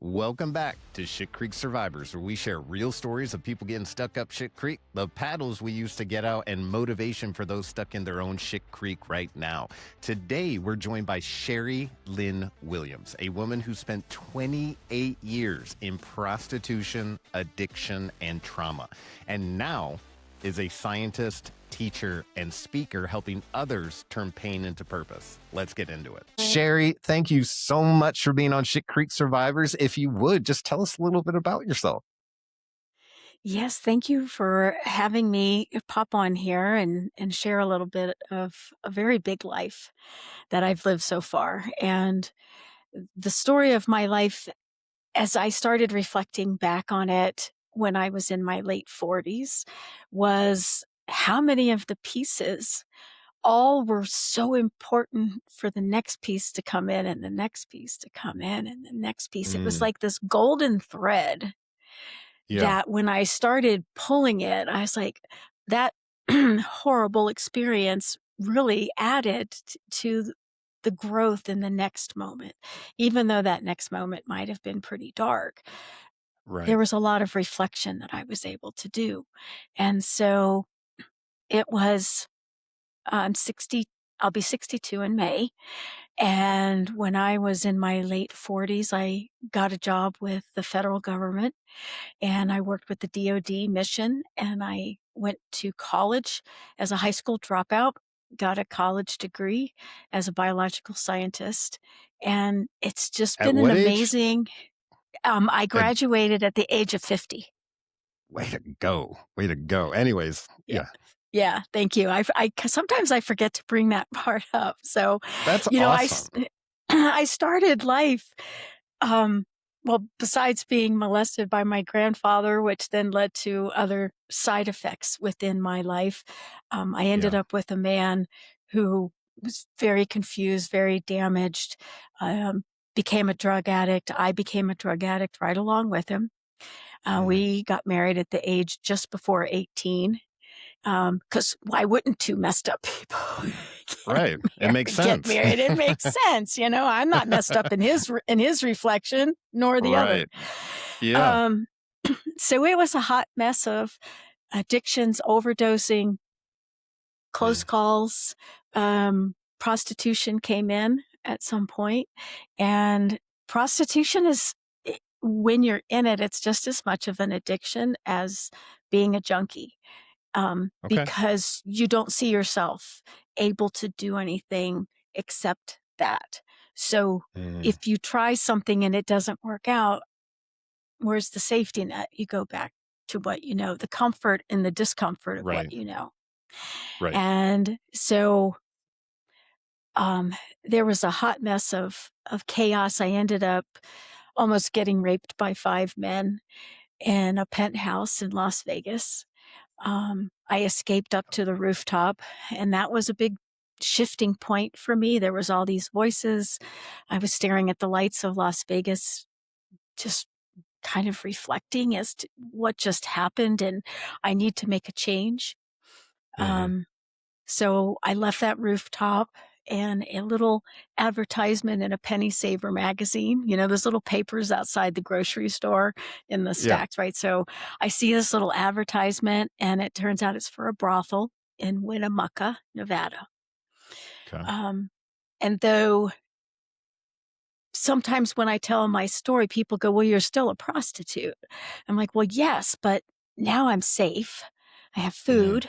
Welcome back to Shit Creek Survivors, where we share real stories of people getting stuck up shit creek, the paddles we use to get out, and motivation for those stuck in their own shit creek right now. Today, we're joined by Sherry Lynne Williams, a woman who spent 28 years in prostitution, addiction, and trauma, and now is a scientist, teacher, and speaker helping others turn pain into purpose. Let's get into it. Sherry, thank you so much for being on Shit Creek Survivors. If you would, just tell us a little bit about yourself. Yes, thank you for having me pop on here and share a little bit of a very big life that I've lived so far. And the story of my life, as I started reflecting back on it when I was in my late 40s, was how many of the pieces all were so important for the next piece to come in and the next piece to come in and the next piece. It was like this golden thread that when I started pulling it, I was like, that horrible experience really added to the growth in the next moment. Even though that next moment might have been pretty dark, there was a lot of reflection that I was able to do. And so it was, I'm 60, I'll be 62 in May. And when I was in my late 40s, I got a job with the federal government and I worked with the DoD mission, and I went to college as a high school dropout, got a college degree as a biological scientist. And it's just been an amazing, I graduated at the age of 50. Way to go. Way to go. Anyways. Yeah. Yeah. Thank you. Sometimes I forget to bring that part up. So that's awesome. I started life, well, besides being molested by my grandfather, which then led to other side effects within my life, I ended up with a man who was very confused, very damaged, became a drug addict. I became a drug addict right along with him. We got married at the age just before 18. Cause why wouldn't two messed up people it makes sense. Get married? It makes sense. You know, I'm not messed up in his reflection, nor the other. Yeah. So it was a hot mess of addictions, overdosing, close calls. Prostitution came in at some point, and prostitution is, when you're in it, it's just as much of an addiction as being a junkie. Because you don't see yourself able to do anything except that. So if you try something and it doesn't work out, where's the safety net? You go back to what you know, the comfort and the discomfort of what you know. And so there was a hot mess of chaos. I ended up almost getting raped by 5 men in a penthouse in Las Vegas. I escaped up to the rooftop, and that was a big shifting point for me. There was all these voices. I was staring at the lights of Las Vegas, just kind of reflecting as to what just happened, and I need to make a change. So I left that rooftop, and a little advertisement in a penny saver magazine, you know, those little papers outside the grocery store in the stacks, right? So I see this little advertisement, and it turns out it's for a brothel in Winnemucca, Nevada. And though sometimes when I tell my story, people go, well, you're still a prostitute. I'm like, well, yes, but now I'm safe. I have food.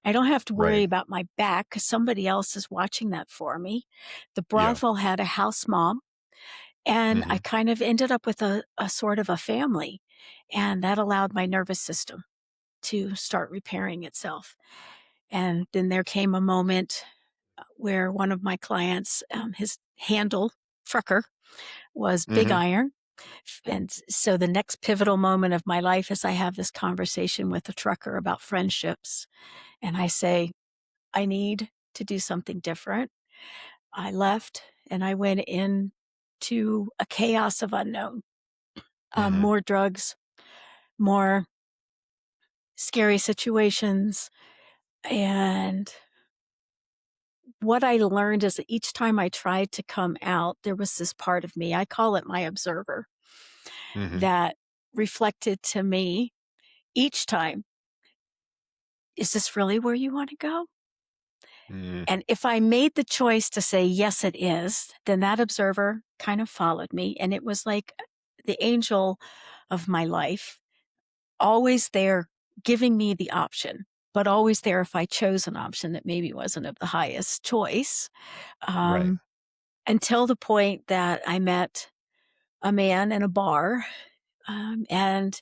I don't have to worry about my back because somebody else is watching that for me. The brothel had a house mom, and I kind of ended up with a sort of a family, and that allowed my nervous system to start repairing itself. And then there came a moment where one of my clients, his handle, trucker, was big iron. And so the next pivotal moment of my life is I have this conversation with a trucker about friendships. And I say, I need to do something different. I left and I went into a chaos of unknown. More drugs, more scary situations. And what I learned is that each time I tried to come out, there was this part of me, I call it my observer. Hmm. that reflected to me each time, "Is this really where you wanna go?" Mm. And if I made the choice to say, "Yes, it is," then that observer kind of followed me, and it was like the angel of my life, always there giving me the option, but always there if I chose an option that maybe wasn't of the highest choice, Right. um, until the point that I met a man in a bar, and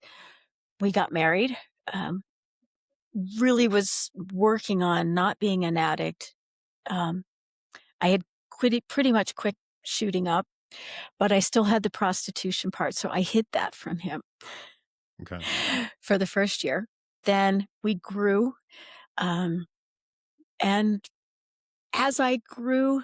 we got married. Um, really was working on not being an addict. Um, I had pretty much quit shooting up, but I still had the prostitution part, so I hid that from him Okay. for the first year. Then we grew, um, and as I grew,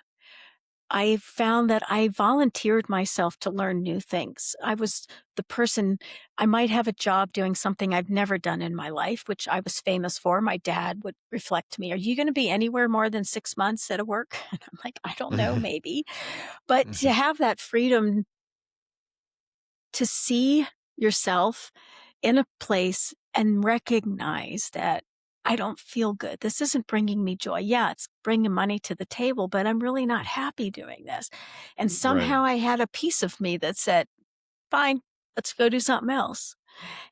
I found that I volunteered myself to learn new things. I was the person I might have a job doing something I've never done in my life, which I was famous for. My dad would reflect to me, "Are you gonna be anywhere more than 6 months at a work?" And I'm like, "I don't know, maybe." But to have that freedom to see yourself in a place and recognize that I don't feel good. This isn't bringing me joy. Yeah, it's bringing money to the table, but I'm really not happy doing this. And Right. somehow I had a piece of me that said, fine, let's go do something else.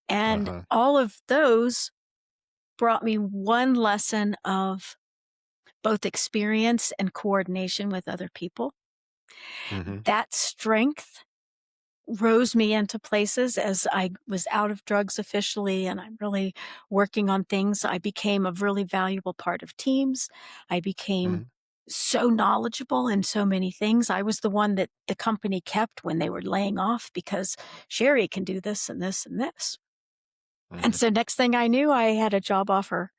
And Uh-huh. all of those brought me one lesson of both experience and coordination with other people. Hmm. That strength rose me into places as I was out of drugs officially and I'm really working on things. I became a really valuable part of teams. I became Hmm. so knowledgeable in so many things. I was the one that the company kept when they were laying off because Sherry can do this and this and this. And Hmm. so next thing I knew, I had a job offer.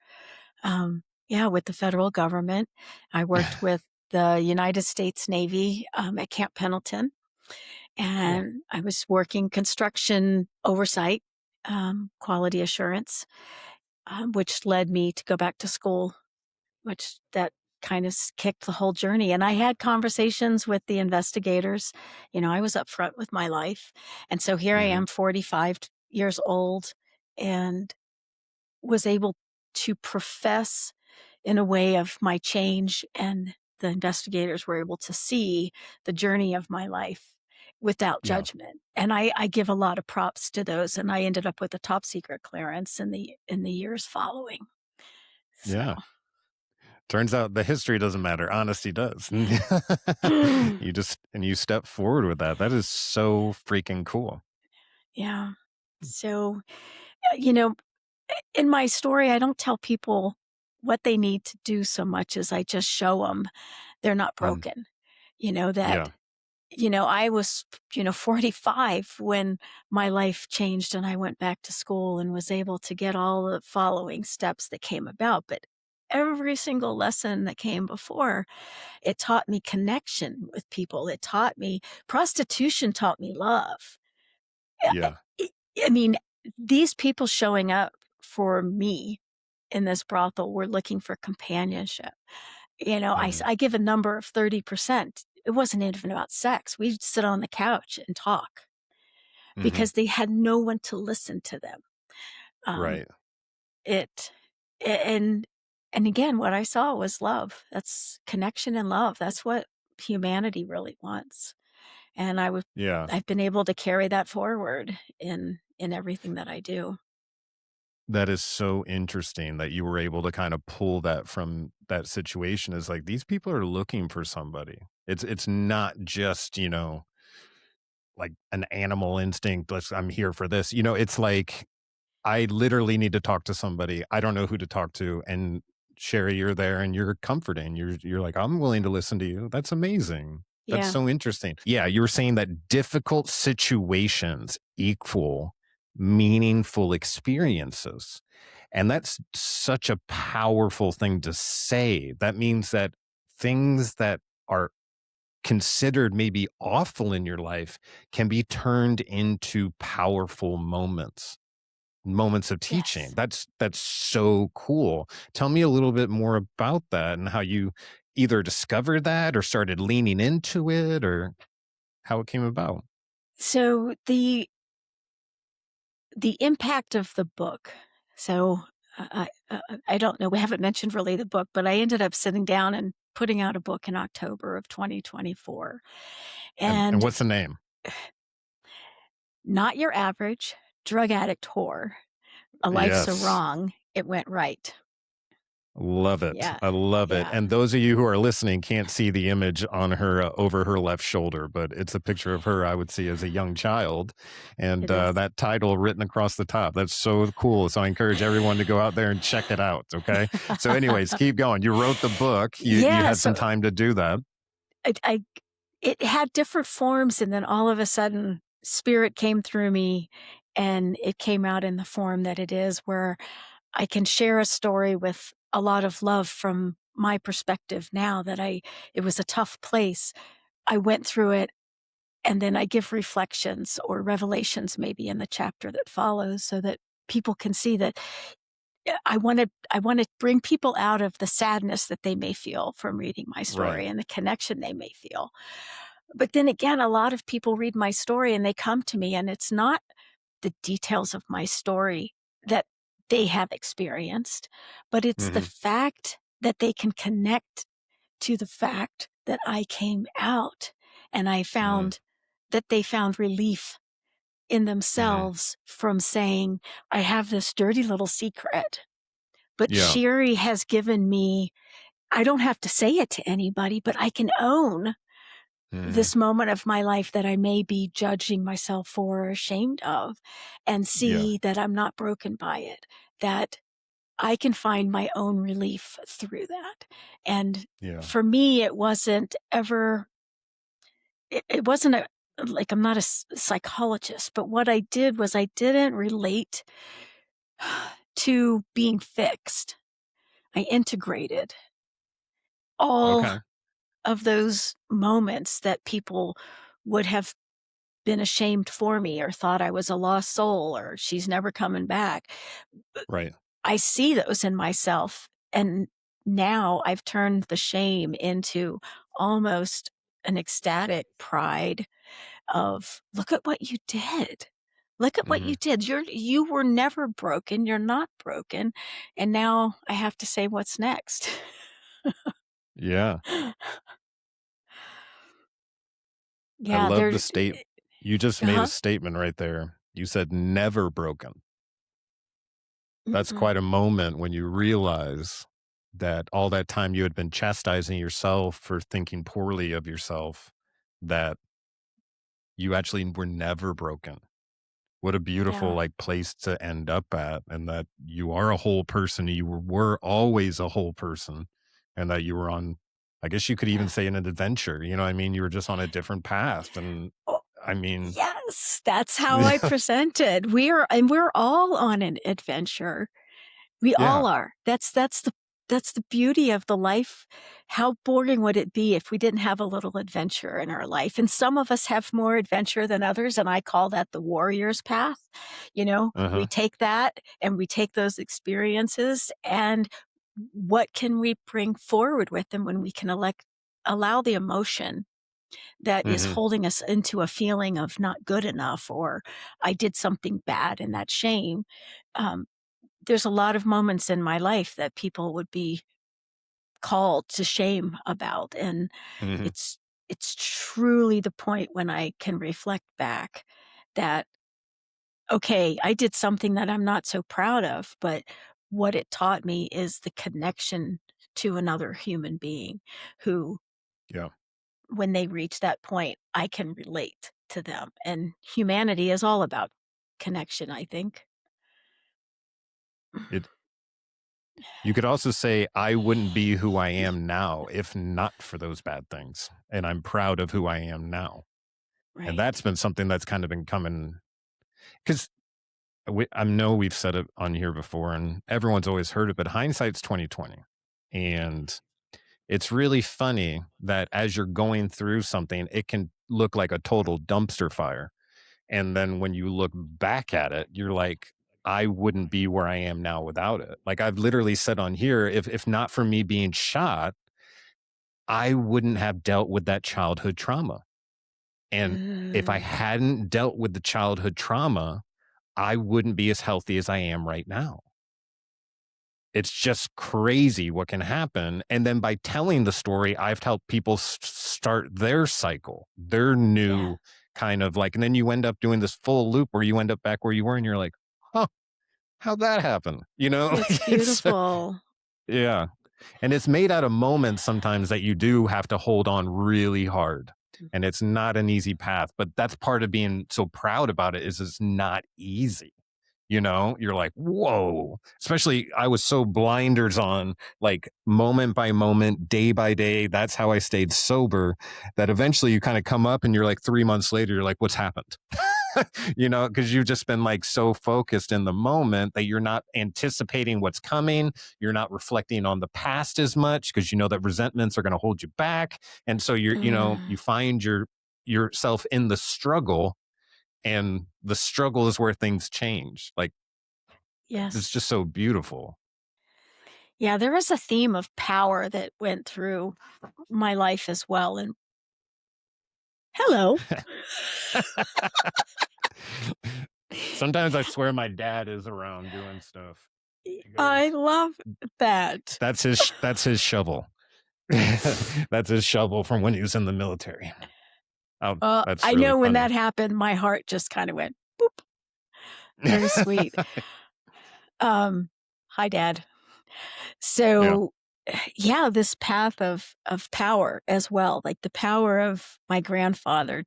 Yeah, with the federal government. I worked with the United States Navy at Camp Pendleton Cool. and I was working construction oversight, quality assurance, which led me to go back to school, which that kind of kicked the whole journey. And I had conversations with the investigators. You know, I was upfront with my life. And so here I Hmm. am, 45 years old, and was able to profess in a way of my change, and the investigators were able to see the journey of my life without Yeah. judgment. And I give a lot of props to those, and I ended up with a top secret clearance in the years following. So Yeah. Turns out the history doesn't matter. Honesty does. You step forward with that. That is so freaking cool. yeah. So, you know, in my story, I don't tell people what they need to do so much as I just show them they're not Mm. broken. You know, that Yeah. I was, 45 when my life changed and I went back to school and was able to get all the following steps that came about. But every single lesson that came before, it taught me connection with people. It taught me prostitution, taught me love. I Yeah. I- I mean, these people showing up for me in this brothel were looking for companionship. Hmm. I give a number of 30%. It wasn't even about sex. We'd sit on the couch and talk Hmm. because they had no one to listen to them. Um, Right. it and and again, what I saw was love. That's connection and love. That's what humanity really wants. And Yeah. I've been able to carry that forward in everything that I do. That is so interesting that you were able to kind of pull that from that situation. Is like these people are looking for somebody. It's not just, like an animal instinct. I'm here for this. It's like I literally need to talk to somebody. I don't know who to talk to. And Sherry, you're there and you're comforting. You're like, I'm willing to listen to you. That's amazing. That's Yeah. so interesting. Yeah, you were saying that difficult situations equal meaningful experiences. And that's such a powerful thing to say. That means that things that are considered maybe awful in your life can be turned into powerful moments of teaching. Yes. That's so cool. Tell me a little bit more about that and how you either discovered that or started leaning into it or how it came about. So the impact of the book. So, I don't know, we haven't mentioned really the book, but I ended up sitting down and putting out a book in October of 2024, And and what's the name? not your average drug addict whore. A life so Yes. wrong, it went right. Love it. Yeah, I love it. yeah, And those of you who are listening can't see the image on her over her left shoulder, but it's a picture of her I would see as a young child, and it is. that title written across the top. That's so cool. So I encourage everyone to go out there and check it out. Okay. So, anyways, keep going. You wrote the book. You Yeah, had some so time to do that. I it had different forms, and then all of a sudden, spirit came through me, and it came out in the form that it is, where I can share a story with a lot of love from my perspective now that it was a tough place. I went through it, and then I give reflections or revelations maybe in the chapter that follows so that people can see that I wanna bring people out of the sadness that they may feel from reading my Right. story and the connection they may feel. But then again, a lot of people read my story and they come to me, and it's not the details of my story that they have experienced, but it's the Hmm. fact that they can connect to the fact that I came out, and I Hmm. found that they found relief in Hmm. themselves from saying, "I have this dirty little secret, but Yeah. Sherry has given me." I don't have to say it to anybody, but I can own Hmm. this moment of my life that I may be judging myself for or ashamed of, and Yeah. see that I'm not broken by it, that I can find my own relief through that. And Yeah. for me, it wasn't ever, it wasn't a, like, I'm not a psychologist, but what I did was I didn't relate to being fixed. I integrated all Okay. of those moments that people would have been ashamed for me or thought I was a lost soul or she's never coming back. Right. I see those in myself, and now I've turned the shame into almost an ecstatic pride of, "Look at what you did. Look at what Hmm. you did. You were never broken. You're not broken." And now I have to say, "What's next?" Yeah. I Yeah, love the there's state. You just made a uh-huh. statement right there. You said never broken. That's Mm-mm. quite a moment when you realize that all that time you had been chastising yourself for thinking poorly of yourself, that you actually were never broken. What a beautiful Yeah. like place to end up at, and that you are a whole person. You were always a whole person, and that you were on, I guess you could even say, an adventure. You know what I mean? You were just on a different path. And Oh, I mean, yes, that's how I presented. We're all on an adventure. We yeah. all are. That's the beauty of the life. How boring would it be if we didn't have a little adventure in our life? And some of us have more adventure than others, and I call that the warrior's path. We Uh-huh. take that and we take those experiences, and what can we bring forward with them when we can allow the emotion that is Hmm. holding us into a feeling of not good enough, or I did something bad, and that shame. Um, there's a lot of moments in my life that people would be called to shame about, and Hmm. it's it's truly the point when I can reflect back that, okay, I did something that I'm not so proud of, but what it taught me is the connection to another human being who, Yeah. when they reach that point, I can relate to them. And humanity is all about connection, I think. It You could also say, I wouldn't be who I am now if not for those bad things. And I'm proud of who I am now. And Right. that's been something that's kind of been coming because I know we've said it on here before and everyone's always heard it, but hindsight's 2020. And it's really funny that as you're going through something, it can look like a total dumpster fire. And then when you look back at it, you're like, I wouldn't be where I am now without it. Like I've literally said on here, if not for me being shot, I wouldn't have dealt with that childhood trauma. And if I Mm. hadn't dealt with the childhood trauma, I wouldn't be as healthy as I am right now. It's just crazy what can happen. And then by telling the story, I've helped people start their cycle, their Yeah. new kind of like, and then you end up doing this full loop where you end up back where you were and you're like, huh, how'd that happen? You know, It's it's, beautiful. yeah. And it's made out of moments sometimes that you do have to hold on really hard. And it's not an easy path, but that's part of being so proud about it is it's not easy. You know, you're like, whoa. Especially, I was so blinders on, like moment by moment, day by day. That's how I stayed sober. That eventually you kind of come up and you're like 3 months later, you're like, what's happened? You know, because you've just been like so focused in the moment that you're not anticipating what's coming. You're not reflecting on the past as much because you know that resentments are going to hold you back. And so you know, Mm, you find yourself in the struggle, and the struggle is where things change. Like, it's yes. just so beautiful. Yeah, there is a theme of power that went through my life as well, and hello. Sometimes I swear my dad is around doing stuff. He I goes, love that. that's his shovel. That's his shovel from when he was in the military. Oh, that's I really know when funny. that happened, my heart just kinda went, "Boop." Very sweet. Um, Hi, dad. Yeah. So, yeah, this path of power as well, like the power of my grandfather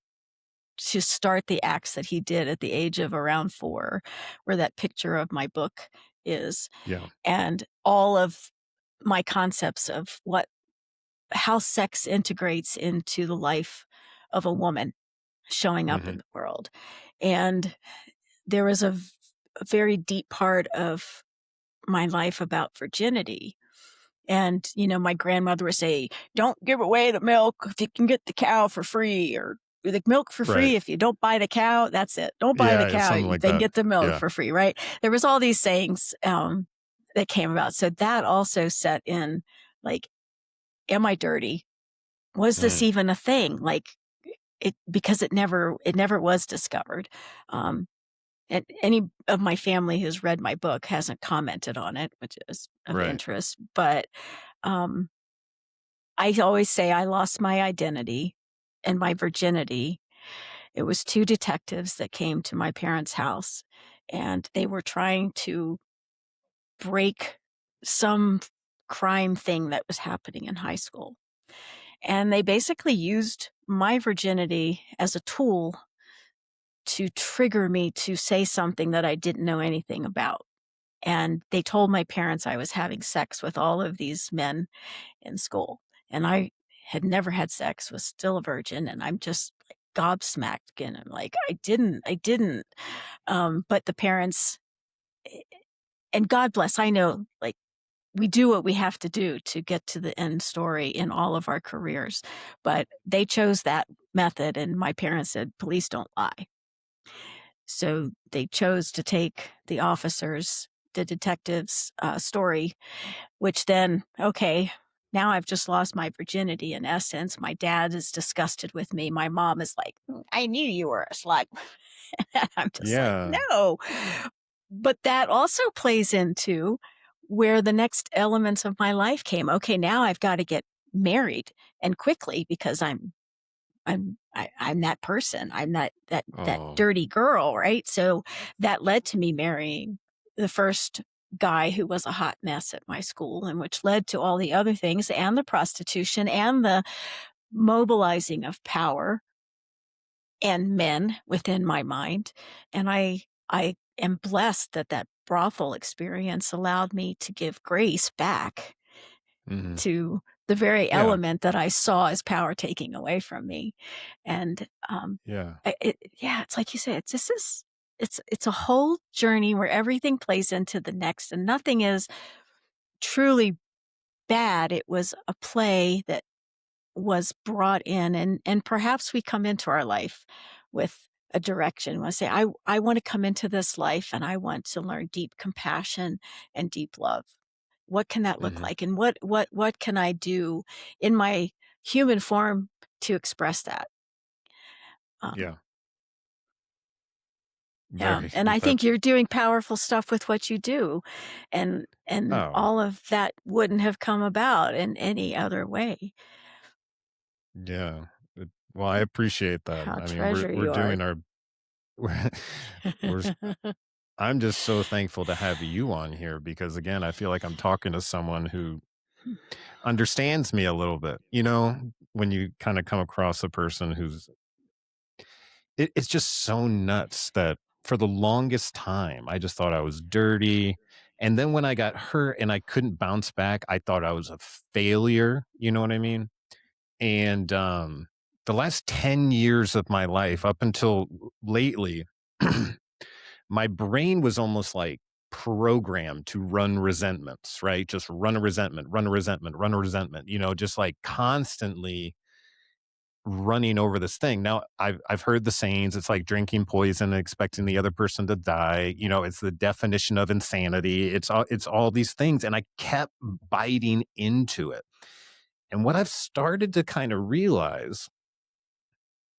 to start the acts that he did at the age of around 4, where that picture of my book is, Yeah. and all of my concepts of what how sex integrates into the life of a woman showing up in Hmm. the world. And there was a very deep part of my life about virginity. And, my grandmother would say, don't give away the milk if you can get the cow for free, or the milk for Right. free. If you don't buy the cow, that's it. Don't buy the Yeah. It's cow, something like then that. get the milk Yeah. for free, right? There was all these sayings that came about. So that also set in, like, am I dirty? Was this Mm. even a thing? Like, because it never was discovered. Um, and any of my family who's read my book hasn't commented on it, which is of Right. interest. But um, I always say I lost my identity and my virginity. It was 2 detectives that came to my parents' house, and they were trying to break some crime thing that was happening in high school. And they basically used my virginity as a tool to trigger me to say something that I didn't know anything about. And they told my parents I was having sex with all of these men in school. And I had never had sex, was still a virgin, and I'm just like gobsmacked again. I'm like, I didn't. But the parents, eh, and God bless, I know, like, we do what we have to do to get to the end story in all of our careers. But they chose that method, and my parents said, "Police don't lie." So they chose to take the detectives' story, which then, okay, now I've just lost my virginity in essence. My dad is disgusted with me. My mom is like, I knew you were a slut." And I'm just like, Yeah. no. But that also plays into where the next elements of my life came. Okay, now I've got to get married, and quickly, because I'm that person. I'm that Oh, dirty girl, right? So that led to me marrying the first guy who was a hot mess at my school, and which led to all the other things, and the prostitution, and the mobilizing of power and men within my mind. And I am blessed that that brothel experience allowed me to give grace back hmm, to the very yeah. element that I saw as power taking away from me. And, Yeah. yeah, it's like you said, it's a whole journey where everything plays into the next, and nothing is truly bad. It was a play that was brought in, and perhaps we come into our life with a direction. I say, I want to come into this life and I want to learn deep compassion and deep love. What can that look Hmm. like? And what can I do in my human form to express that? Um, Yeah. Yeah, Very. and I That. think you're doing powerful stuff with what you do, and Oh, all of that wouldn't have come about in any other way. yeah. Well, I appreciate that. How I mean, we're treasure we're you are. doing our we're, we're I'm just so thankful to have you on here because again, I feel like I'm talking to someone who understands me a little bit. When you kind of come across a person it's just so nuts that for the longest time, I just thought I was dirty. And then when I got hurt and I couldn't bounce back, I thought I was a failure. You know what I mean? And the last 10 years of my life, up until lately, my brain was almost like programmed to run resentments, right? Just run a resentment, run a resentment, run a resentment, just like constantly running over this thing. Now, I've heard the sayings, it's like drinking poison and expecting the other person to die. It's the definition of insanity. It's all these things. And I kept biting into it. And what I've started to kind of realize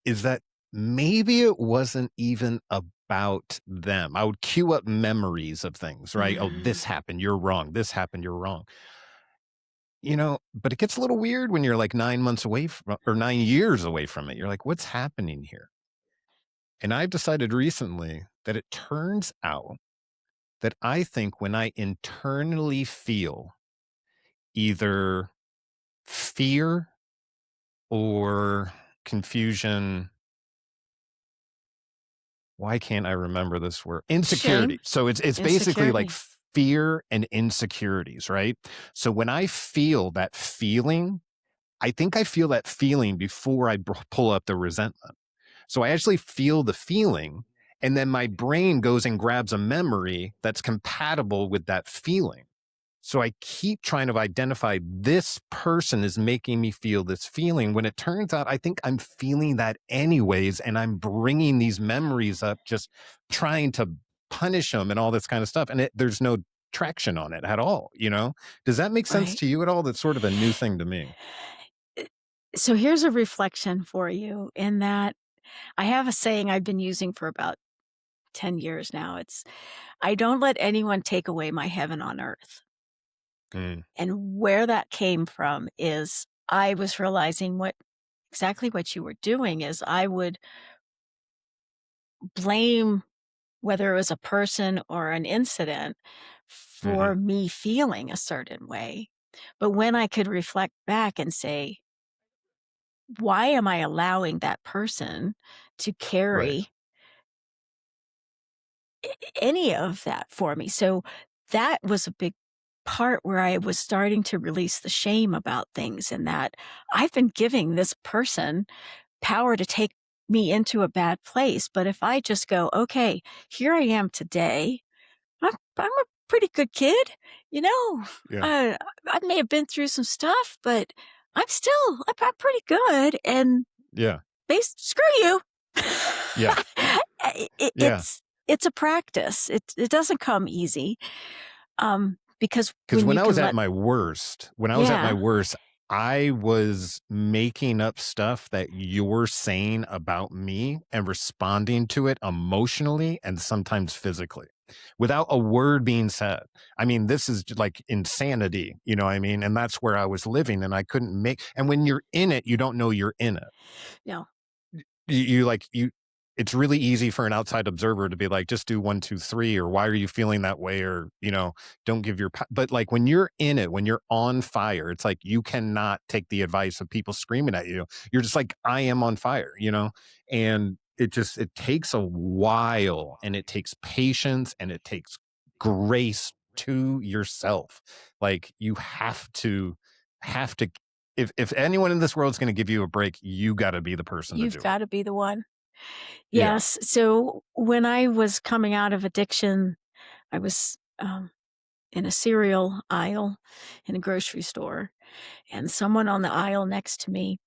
is that maybe it wasn't even about them. I would cue up memories of things, right? Oh, Mm, this happened, you're wrong. This happened, you're wrong. But it gets a little weird when you're like 9 months away from, or 9 years away from it. You're like, what's happening here? And I've decided recently that it turns out that I think when I internally feel either fear or confusion, why can't I remember this word? shame, Insecurity. So it's basically like insecurity. fear and insecurities, right? So when I feel that feeling, I think I feel that feeling before I pull up the resentment. So I actually feel the feeling, and then my brain goes and grabs a memory that's compatible with that feeling. So I keep trying to identify this person is making me feel this feeling when it turns out I think I'm feeling that anyways. And I'm bringing these memories up, just trying to punish them and all this kind of stuff. And there's no traction on it at all. Does that make sense Right. to you at all? That's sort of a new thing to me. So here's a reflection for you in that I have a saying I've been using for about 10 years now. It's, I don't let anyone take away my heaven on earth. Mm, And where that came from is I was realizing exactly what you were doing is I would blame whether it was a person or an incident hmm for me feeling a certain way. But when I could reflect back and say, why am I allowing that person to Right. carry any of that for me? So that was a big part where I was starting to release the shame about things, and that I've been giving this person power to take me into a bad place. But if I just go, okay, here I am today, I'm a pretty good kid, you know. Yeah. I I may have been through some stuff, but I'm pretty good. And Yeah. screw you. Yeah. It, Yeah. it's a practice. It doesn't come easy. Because Because when when you I was can at let, my worst, yeah, I was making up stuff that you're saying about me and responding to it emotionally and sometimes physically without a word being said. I mean, this is like insanity, you know what I mean? And that's where I was living and I couldn't and when you're in it, you don't know you're in it. no, You it's really easy for an outside observer to be like, just do 1, 2, 3, or why are you feeling that way? Or, don't give but like when you're in it, when you're on fire, it's like you cannot take the advice of people screaming at you. You're just like, I am on fire. And it takes a while and it takes patience and it takes grace to yourself. Like you have to if anyone in this world is going to give you a break, you got to be the person to you've do it. got to be the one. Yeah. Yes. So when I was coming out of addiction, I was in a cereal aisle in a grocery store, and someone on the aisle next to me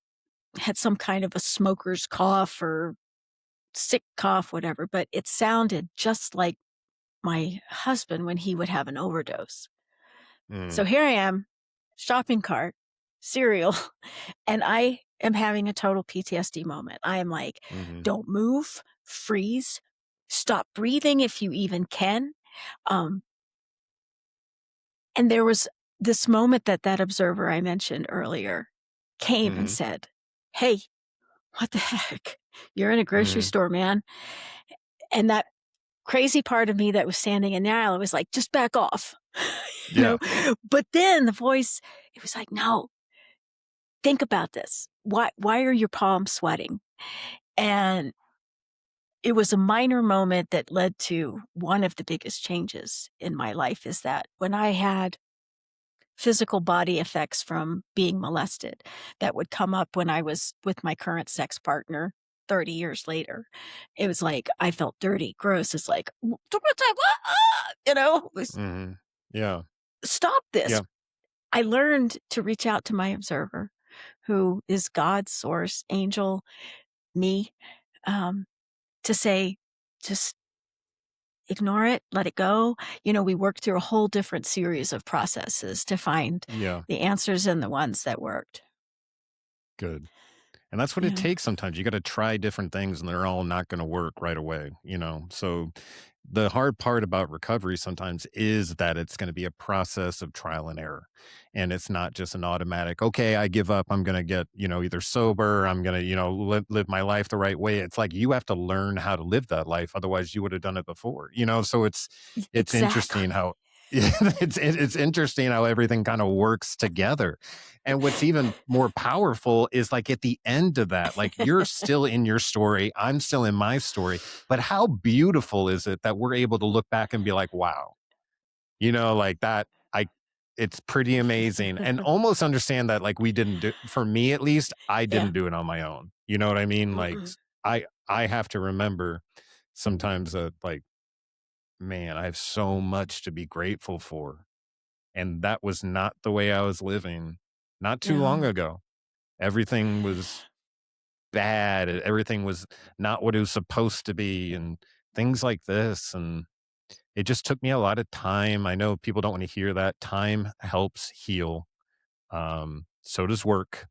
had some kind of a smoker's cough or sick cough, whatever, but it sounded just like my husband when he would have an overdose. So Mm, here I am, shopping cart, cereal, and I am having a total PTSD moment. I am like, mhm. don't move, freeze, Stop breathing if you even can. Um, and there was this moment that that observer I mentioned earlier came and Mhm. said, "Hey, what the heck? You're in a grocery Mhm. store, man." And that crazy part of me that was standing in the aisle was like, "Just back off." you Yeah. know? But then the voice, it was like, "No, think about this. Why are your palms sweating?" And it was a minor moment that led to one of the biggest changes in my life is that when I had physical body effects from being molested that would come up when I was with my current sex partner 30 years later. It was like I felt dirty, gross. It's like, it was, Mhm. Yeah. stop this. Yeah. I learned to reach out to my observer, who is God's source, angel, me, um, to say, just ignore it, let it go. We worked through a whole different series of processes to find Yeah. the answers and the ones that worked. Good. And that's what it Yeah. takes sometimes. You gotta try different things, and they're all not gonna work right away, you know? So, the hard part about recovery sometimes is that it's gonna be a process of trial and error, and it's not just an automatic, "Okay, I give up. I'm gonna get, either sober, I'm gonna, live my life the right way." It's like you have to learn how to live that life, otherwise you would've done it before, you know? So it's interesting Exactly. how it's interesting how everything kinda works together. And what's even more powerful is like at the end of that, like you're still in your story, I'm still in my story. But how beautiful is it that we're able to look back and be like, wow, like that, it's pretty amazing. And almost understand that like we didn't do, for me at least, I Yeah. didn't do it on my own. You know what I mean? Like Mm-mm. I have to remember sometimes that like, man, I have so much to be grateful for. And that was not the way I was living not too long No. ago. Everything was bad, everything was not what it was supposed to be, and things like this, and it just took me a lot of time. I know people don't wanna hear that. Time helps heal, so does work,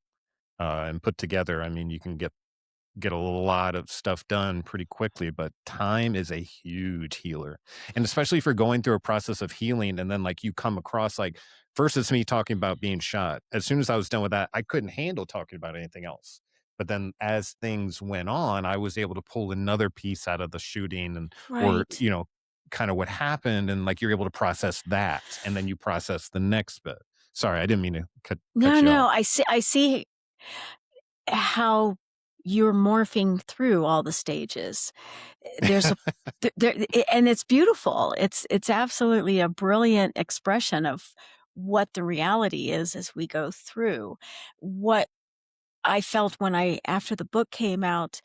and put together, I mean, you can get a lot of stuff done pretty quickly, but time is a huge healer. And especially if you're going through a process of healing and then like you come across like first it's me talking about being shot. As soon as I was done with that, I couldn't handle talking about anything else. But then as things went on, I was able to pull another piece out of the shooting and or, Right. kind of what happened and like you're able to process that and then you process the next bit. Sorry, I didn't mean to cut No, you no, off. I see how you're morphing through all the stages. There's a and it's beautiful. It's absolutely a brilliant expression of what the reality is as we go through. What I felt when I after the book came out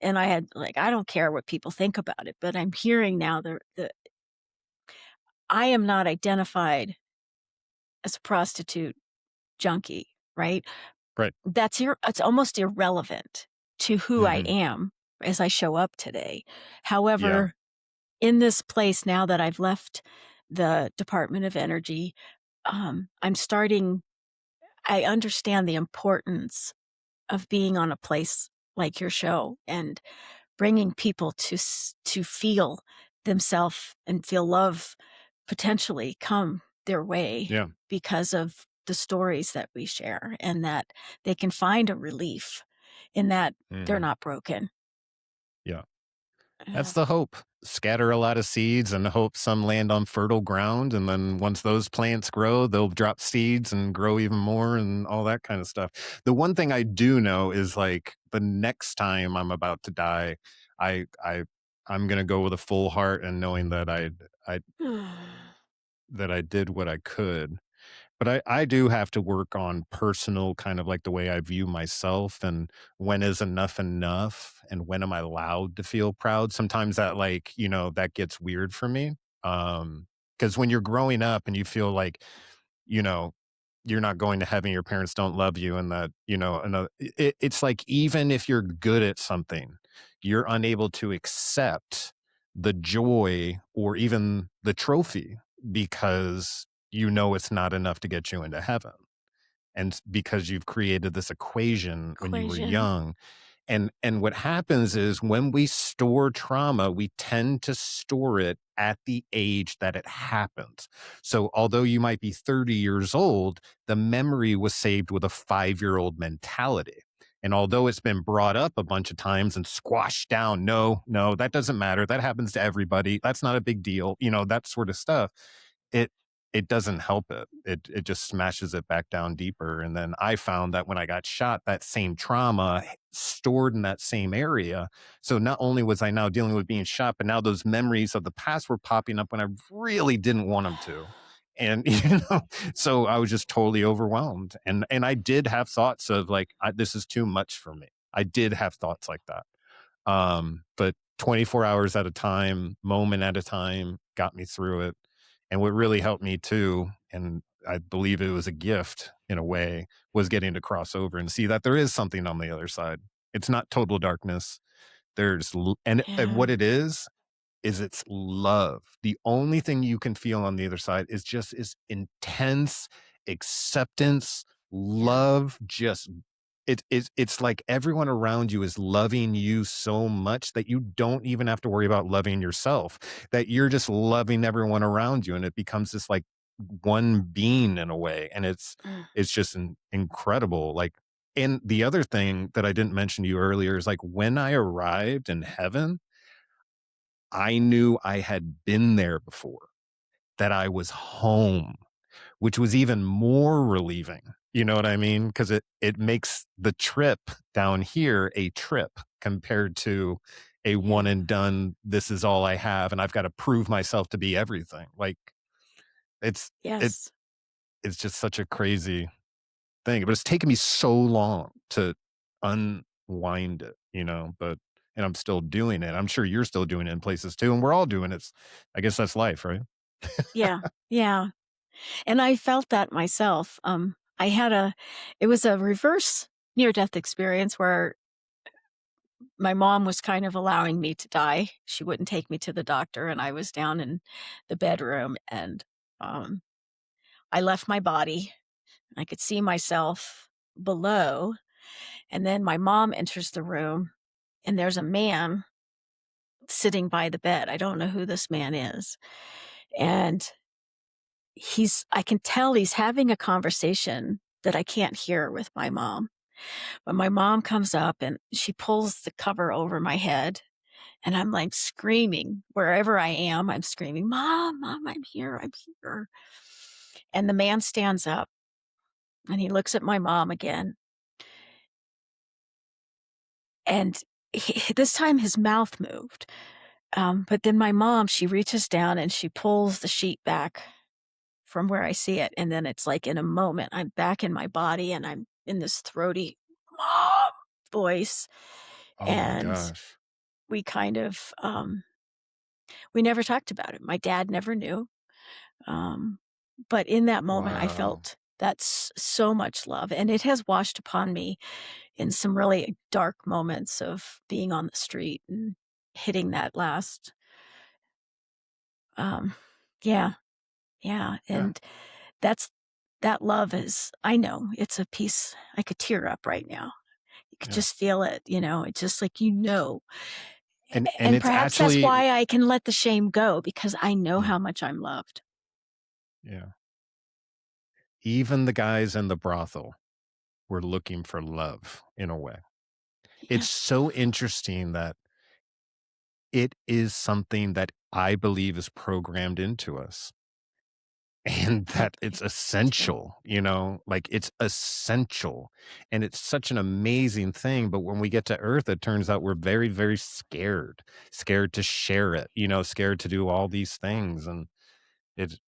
and I had like, I don't care what people think about it, but I'm hearing now the I am not identified as a prostitute junkie, right? Right. It's almost irrelevant to who I Hmm. am as I show up today. Yeah. However, in this place now that I've left the Department of Energy, I'm starting I understand the importance of being on a place like your show and bringing people to feel themselves and feel love potentially come their way Yeah. because of the stories that we share and that they can find a relief in that they're Hmm. not broken. Yeah. That's Yeah. the hope. Scatter a lot of seeds and hope some land on fertile ground. And then once those plants grow, they'll drop seeds and grow even more and all that kind of stuff. The one thing I do know is like the next time I'm about to die, I I I'm gonna go with a full heart and knowing that I that I did what I could. But I do have to work on personal kind of like the way I view myself and when is enough and when am I allowed to feel proud? Sometimes that like, that gets weird for me. Because when you're growing up and you feel like, you know, you're not going to heaven, your parents don't love you, and that, it's like even if you're good at something, you're unable to accept the joy or even the trophy because it's not enough to get you into heaven. And because you've created this equation when you were Equation. young And what happens is when we store trauma, we tend to store it at the age that it happens. So although you might be 30 years old, the memory was saved with a 5-year-old mentality. And although it's been brought up a bunch of times and squashed down, no, no, that doesn't matter. That happens to everybody. That's not a big deal. That sort of stuff. It it doesn't help it. It just smashes it back down deeper. And then I found that when I got shot, that same trauma stored in that same area. So not only was I now dealing with being shot, but now those memories of the past were popping up when I really didn't want them to. And so I was just totally overwhelmed. And I did have thoughts of like, this is too much for me. I did have thoughts like that. But 24 hours at a time, moment at a time, got me through it. And what really helped me too, and I believe it was a gift in a way, was getting to cross over and see that there is something on the other side. It's not total darkness. And Yeah. what it is it's love. The only thing you can feel on the other side is intense acceptance, Yeah. love, just it's like everyone around you is loving you so much that you don't even have to worry about loving yourself, that you're just loving everyone around you, and it becomes this like one being in a way, and it's Mm. it's just incredible. Like, and the other thing that I didn't mention to you earlier is like when I arrived in heaven, I knew I had been there before, that I was home, which was even more relieving. You know what I mean? Because it makes the trip down here a trip compared to a one Yeah. and done, this is all I have, and I've got to prove myself to be everything. Like, it's it Yes. it's just such a crazy thing. But it's taken me so long to unwind it, and I'm still doing it. I'm sure you're still doing it in places too, and we're all doing it. I guess that's life, right? Yeah. Yeah. And I felt that myself. I had a it was a reverse near-death experience where my mom was kind of allowing me to die. She wouldn't take me to the doctor, and I was down in the bedroom, and, um, I left my body. I could see myself below, and then my mom enters the room, and there's a man sitting by the bed. I don't know who this man is, and I can tell he's having a conversation that I can't hear with my mom. But my mom comes up and she pulls the cover over my head, and I'm like screaming wherever I am. I'm screaming, "Mom, mom, I'm here. I'm here." And the man stands up and he looks at my mom again. And this time his mouth moved. But then my mom, she reaches down and she pulls the sheet back from where I see it. And then it's like in a moment, I'm back in my body and I'm in this throaty mom voice. Oh my And gosh. we kind of, we never talked about it. My dad never knew. Um, but in that moment, I Wow. felt that's so much love. And it has washed upon me in some really dark moments of being on the street and hitting that last. Um, yeah, yeah. Yeah. And that's that love is, I know it's a piece. I could tear up right now. You could Yeah. just feel it, it's just like, And and it's perhaps that's actually, why I can let the shame go because I know mm, how much I'm loved. yeah. Even the guys in the brothel were looking for love in a way. Yeah, It's so interesting that it is something that I believe is programmed into us and I that believe it's that too. essential, like it's essential. And it's such an amazing thing. But when we get to Earth, it turns out we're very, very scared to share it, scared to do all these things. It,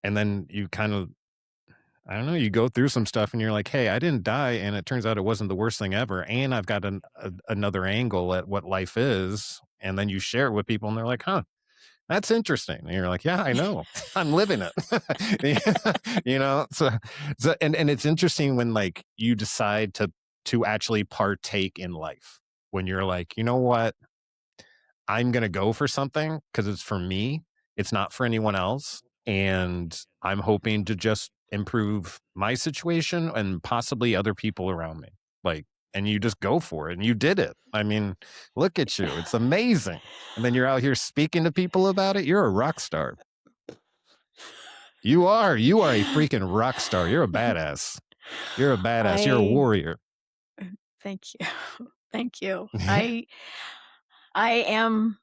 and then you kind of, I don't know, you go through some stuff and you're like, "Hey, I didn't die, and it turns out it wasn't the worst thing ever, and I've got another angle at what life is." And then you share it with people and they're like, "Huh, that's interesting." And you're like, "Yeah, I know. I'm living it." So it's interesting when like you decide to actually partake in life. When you're like, "You know what? I'm going to go for something because it's for me. It's not for anyone else. And I'm hoping to just improve my situation and possibly other people around me." Like, and you just go for it and you did it. I mean, look at you. It's amazing. And then you're out here speaking to people about it. You're a rock star. You are a freaking rock star. You're a badass. You're a badass. You're a warrior. Thank you. Thank you. I am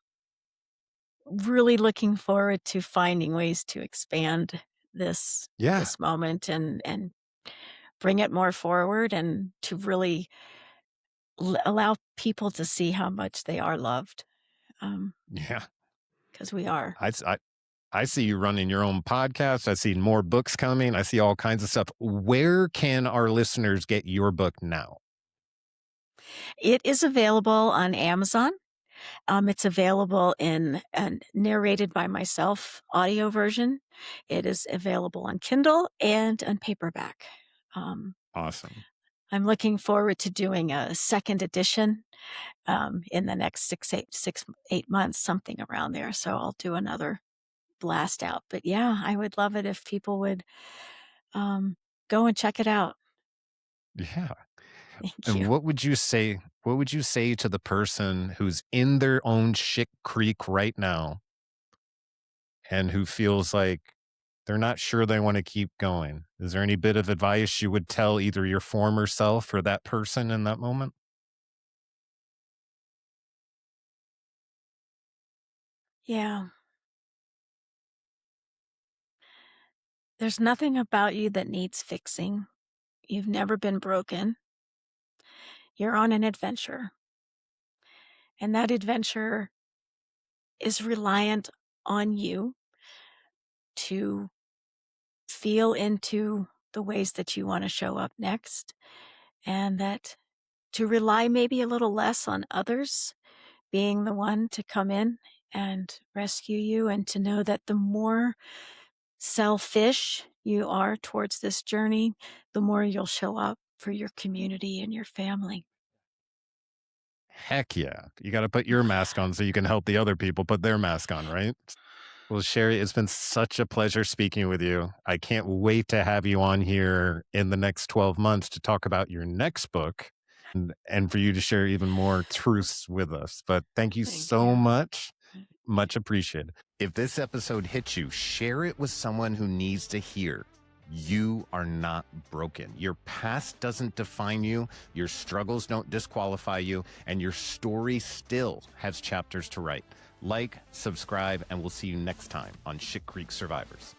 really looking forward to finding ways to expand this moment and bring it more forward, and to really allow people to see how much they are loved. Because we are. I see you running your own podcast. I see more books coming. I see all kinds of stuff. Where can our listeners get your book now? It is available on Amazon. It's available in a narrated by myself audio version. It is available on Kindle and on paperback. Awesome. I'm looking forward to doing a second edition in the next 8 months, something around there. So I'll do another blast out. But yeah, I would love it if people would go and check it out. Yeah. Thank you. What would you say to the person who's in their own shit creek right now and who feels like they're not sure they want to keep going? Is there any bit of advice you would tell either your former self or that person in that moment? Yeah. There's nothing about you that needs fixing. You've never been broken. You're on an adventure. And that adventure is reliant on you to feel into the ways that you want to show up next, and that to rely maybe a little less on others being the one to come in and rescue you, and to know that the more selfish you are towards this journey, the more you'll show up for your community and your family. Heck yeah. You got to put your mask on so you can help the other people put their mask on, right? Well, Sherry, it's been such a pleasure speaking with you. I can't wait to have you on here in the next 12 months to talk about your next book and for you to share even more truths with us. But thank you so much. Much appreciated. If this episode hits you, share it with someone who needs to hear. You are not broken. Your past doesn't define you. Your struggles don't disqualify you. And your story still has chapters to write. Like, subscribe, and we'll see you next time on Shit Creek Survivors.